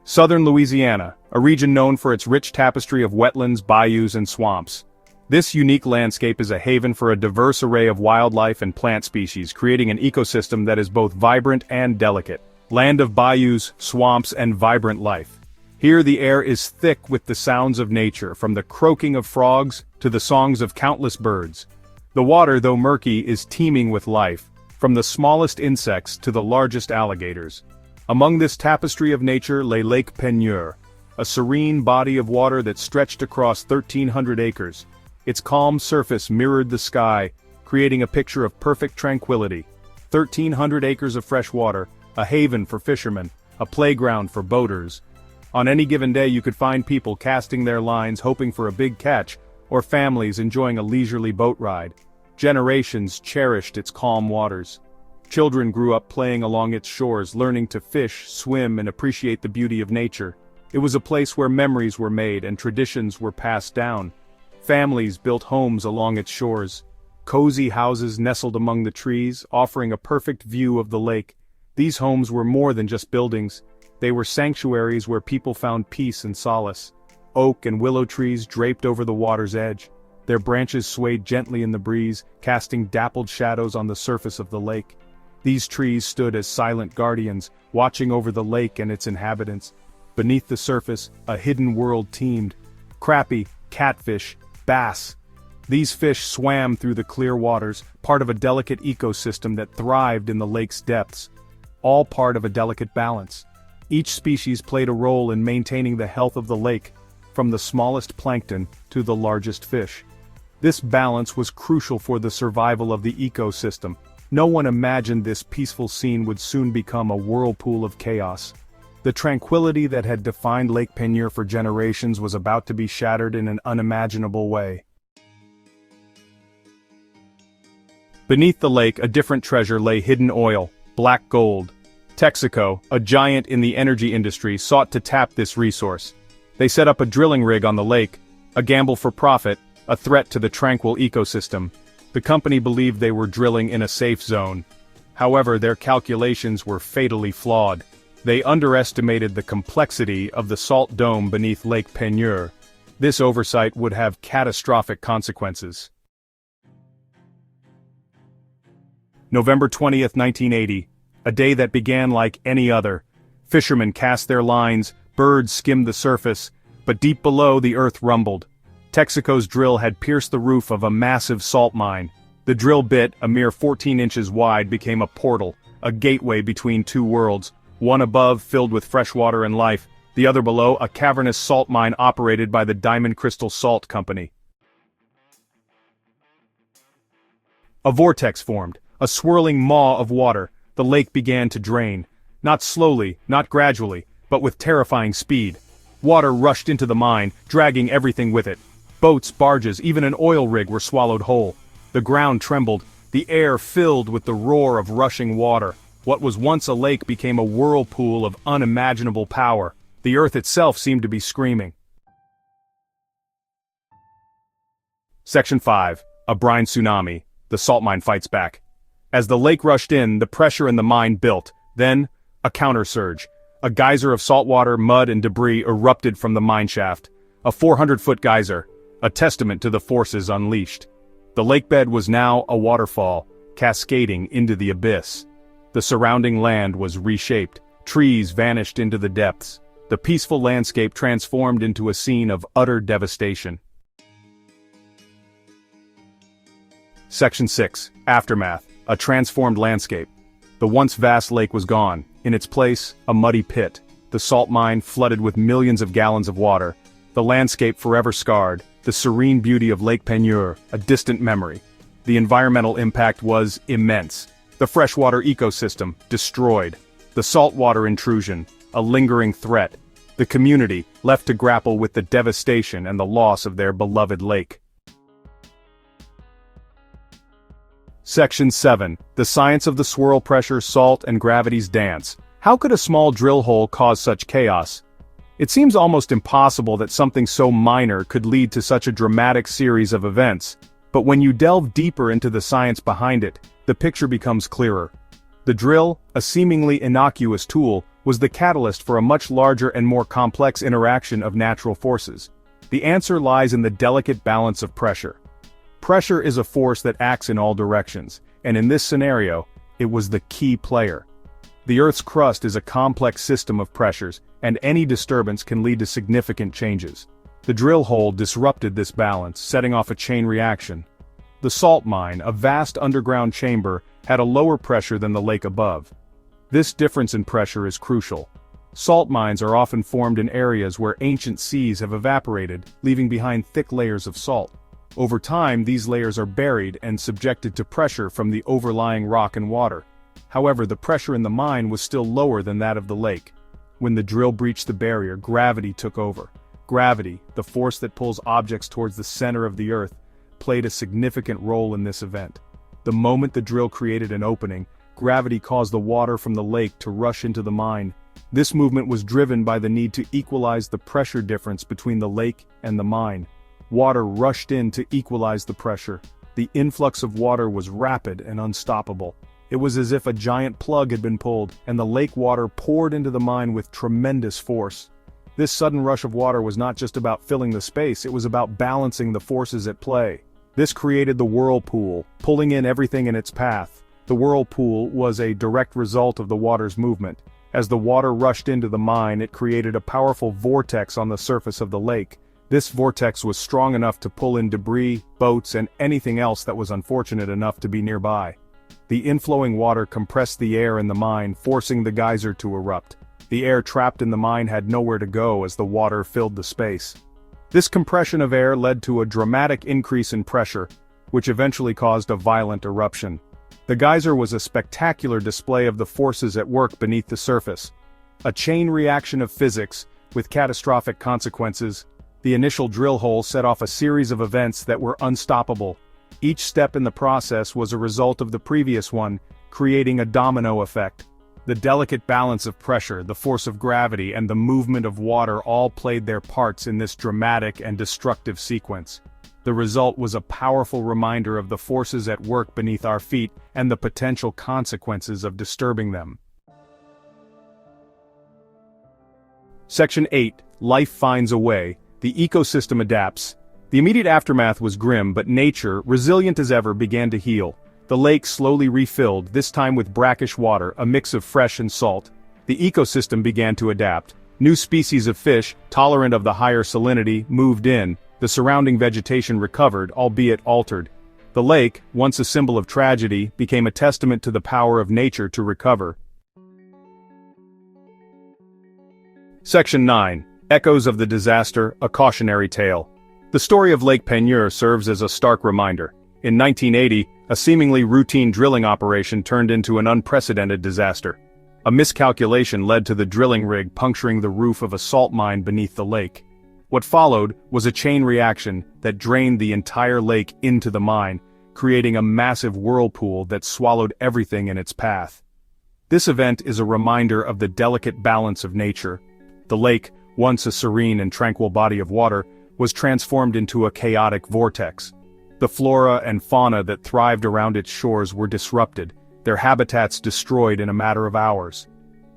Southern Louisiana, a region known for its rich tapestry of wetlands, bayous, and swamps. This unique landscape is a haven for a diverse array of wildlife and plant species, creating an ecosystem that is both vibrant and delicate. Land of bayous, swamps, and vibrant life. Here the air is thick with the sounds of nature, from the croaking of frogs to the songs of countless birds. The water, though murky, is teeming with life, from the smallest insects to the largest alligators. Among this tapestry of nature lay Lake Penur, a serene body of water that stretched across 1,300 acres. Its calm surface mirrored the sky, creating a picture of perfect tranquility. 1,300 acres of fresh water, a haven for fishermen, a playground for boaters. On any given day you could find people casting their lines hoping for a big catch, or families enjoying a leisurely boat ride. Generations cherished its calm waters. Children grew up playing along its shores, learning to fish, swim, and appreciate the beauty of nature. It was a place where memories were made and traditions were passed down. Families built homes along its shores. Cozy houses nestled among the trees, offering a perfect view of the lake. These homes were more than just buildings. They were sanctuaries where people found peace and solace. Oak and willow trees draped over the water's edge. Their branches swayed gently in the breeze, casting dappled shadows on the surface of the lake. These trees stood as silent guardians, watching over the lake and its inhabitants. Beneath the surface, a hidden world teemed. Crappie, catfish, bass. These fish swam through the clear waters, part of a delicate ecosystem that thrived in the lake's depths. All part of a delicate balance. Each species played a role in maintaining the health of the lake, from the smallest plankton to the largest fish. This balance was crucial for the survival of the ecosystem. No one imagined this peaceful scene would soon become a whirlpool of chaos. The tranquility that had defined Lake Peigneur for generations was about to be shattered in an unimaginable way. Beneath the lake, a different treasure lay: hidden oil, black gold. Texaco, a giant in the energy industry, sought to tap this resource. They set up a drilling rig on the lake, a gamble for profit, a threat to the tranquil ecosystem. The company believed they were drilling in a safe zone. However, their calculations were fatally flawed. They underestimated the complexity of the salt dome beneath Lake Peigneur. This oversight would have catastrophic consequences. November 20th, 1980. A day that began like any other. Fishermen cast their lines, birds skimmed the surface, but deep below the earth rumbled. Texaco's drill had pierced the roof of a massive salt mine. The drill bit, a mere 14 inches wide, became a portal, a gateway between two worlds, one above filled with fresh water and life, the other below a cavernous salt mine operated by the Diamond Crystal Salt Company. A vortex formed, a swirling maw of water. The lake began to drain. Not slowly, not gradually, but with terrifying speed. Water rushed into the mine, dragging everything with it. Boats, barges, even an oil rig were swallowed whole. The ground trembled, the air filled with the roar of rushing water. What was once a lake became a whirlpool of unimaginable power. The earth itself seemed to be screaming. Section 5. A brine tsunami. The salt mine fights back. As the lake rushed in, the pressure in the mine built. Then, a counter-surge. A geyser of saltwater, mud, and debris erupted from the mine shaft. A 400-foot geyser, a testament to the forces unleashed. The lakebed was now a waterfall, cascading into the abyss. The surrounding land was reshaped. Trees vanished into the depths. The peaceful landscape transformed into a scene of utter devastation. Section 6. Aftermath. A transformed landscape. The once vast lake was gone. In its place, a muddy pit. The salt mine flooded with millions of gallons of water. The landscape forever scarred. The serene beauty of Lake Peigneur, a distant memory. The environmental impact was immense. The freshwater ecosystem, destroyed. The saltwater intrusion, a lingering threat. The community, left to grapple with the devastation and the loss of their beloved lake. Section 7. The science of the swirl pressure, salt, and gravity's dance. How could a small drill hole cause such chaos? It seems almost impossible that something so minor could lead to such a dramatic series of events. But when you delve deeper into the science behind it, the picture becomes clearer. The drill, a seemingly innocuous tool, was the catalyst for a much larger and more complex interaction of natural forces. The answer lies in the delicate balance of pressure. Pressure is a force that acts in all directions, and in this scenario, it was the key player. The Earth's crust is a complex system of pressures, and any disturbance can lead to significant changes. The drill hole disrupted this balance, setting off a chain reaction. The salt mine, a vast underground chamber, had a lower pressure than the lake above. This difference in pressure is crucial. Salt mines are often formed in areas where ancient seas have evaporated, leaving behind thick layers of salt. Over time, these layers are buried and subjected to pressure from the overlying rock and water. However, the pressure in the mine was still lower than that of the lake. When the drill breached the barrier, gravity took over. Gravity, the force that pulls objects towards the center of the Earth, played a significant role in this event. The moment the drill created an opening, gravity caused the water from the lake to rush into the mine. This movement was driven by the need to equalize the pressure difference between the lake and the mine. Water rushed in to equalize the pressure. The influx of water was rapid and unstoppable. It was as if a giant plug had been pulled, and the lake water poured into the mine with tremendous force. This sudden rush of water was not just about filling the space, it was about balancing the forces at play. This created the whirlpool, pulling in everything in its path. The whirlpool was a direct result of the water's movement. As the water rushed into the mine, it created a powerful vortex on the surface of the lake. This vortex was strong enough to pull in debris, boats, and anything else that was unfortunate enough to be nearby. The inflowing water compressed the air in the mine, forcing the geyser to erupt. The air trapped in the mine had nowhere to go as the water filled the space. This compression of air led to a dramatic increase in pressure, which eventually caused a violent eruption. The geyser was a spectacular display of the forces at work beneath the surface. A chain reaction of physics, with catastrophic consequences. The initial drill hole set off a series of events that were unstoppable. Each step in the process was a result of the previous one, creating a domino effect. The delicate balance of pressure, the force of gravity, and the movement of water all played their parts in this dramatic and destructive sequence. The result was a powerful reminder of the forces at work beneath our feet and the potential consequences of disturbing them. Section 8. Life finds a way. The ecosystem adapts. The immediate aftermath was grim, but nature, resilient as ever, began to heal. The lake slowly refilled, this time with brackish water, a mix of fresh and salt. The ecosystem began to adapt. New species of fish, tolerant of the higher salinity, moved in. The surrounding vegetation recovered, albeit altered. The lake, once a symbol of tragedy, became a testament to the power of nature to recover. Section 9. Echoes of the Disaster, a Cautionary Tale. The story of Lake Peigneur serves as a stark reminder. In 1980, a seemingly routine drilling operation turned into an unprecedented disaster. A miscalculation led to the drilling rig puncturing the roof of a salt mine beneath the lake. What followed was a chain reaction that drained the entire lake into the mine, creating a massive whirlpool that swallowed everything in its path. This event is a reminder of the delicate balance of nature. The lake, once a serene and tranquil body of water, was transformed into a chaotic vortex. The flora and fauna that thrived around its shores were disrupted, their habitats destroyed in a matter of hours.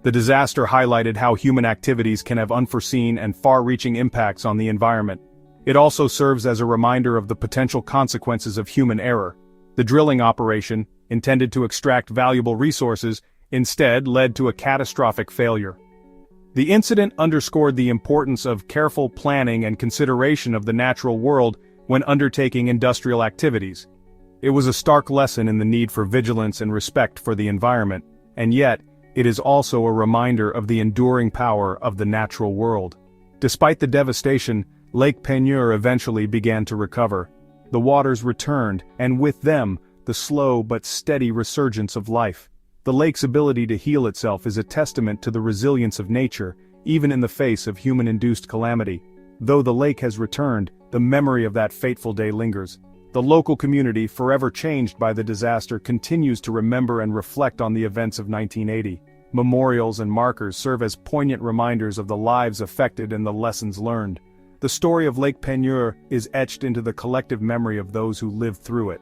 The disaster highlighted how human activities can have unforeseen and far-reaching impacts on the environment. It also serves as a reminder of the potential consequences of human error. The drilling operation, intended to extract valuable resources, instead led to a catastrophic failure. The incident underscored the importance of careful planning and consideration of the natural world when undertaking industrial activities. It was a stark lesson in the need for vigilance and respect for the environment, and yet, it is also a reminder of the enduring power of the natural world. Despite the devastation, Lake Penur eventually began to recover. The waters returned, and with them, the slow but steady resurgence of life. The lake's ability to heal itself is a testament to the resilience of nature, even in the face of human-induced calamity. Though the lake has returned, the memory of that fateful day lingers. The local community, forever changed by the disaster, continues to remember and reflect on the events of 1980. Memorials and markers serve as poignant reminders of the lives affected and the lessons learned. The story of Lake Penur is etched into the collective memory of those who lived through it.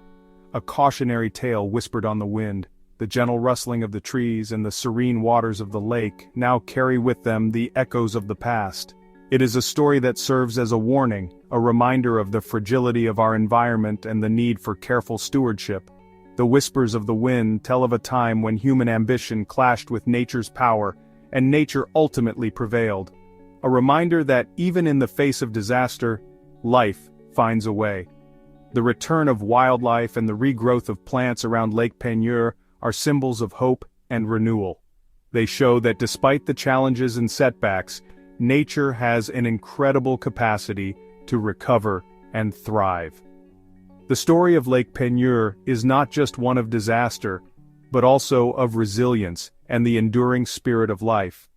A cautionary tale whispered on the wind. The gentle rustling of the trees and the serene waters of the lake now carry with them the echoes of the past. It is a story that serves as a warning, a reminder of the fragility of our environment and the need for careful stewardship. The whispers of the wind tell of a time when human ambition clashed with nature's power, and nature ultimately prevailed. A reminder that even in the face of disaster, life finds a way. The return of wildlife and the regrowth of plants around Lake Peigneur are symbols of hope and renewal. They show that despite the challenges and setbacks, nature has an incredible capacity to recover and thrive. The story of Lake Penur is not just one of disaster, but also of resilience and the enduring spirit of life.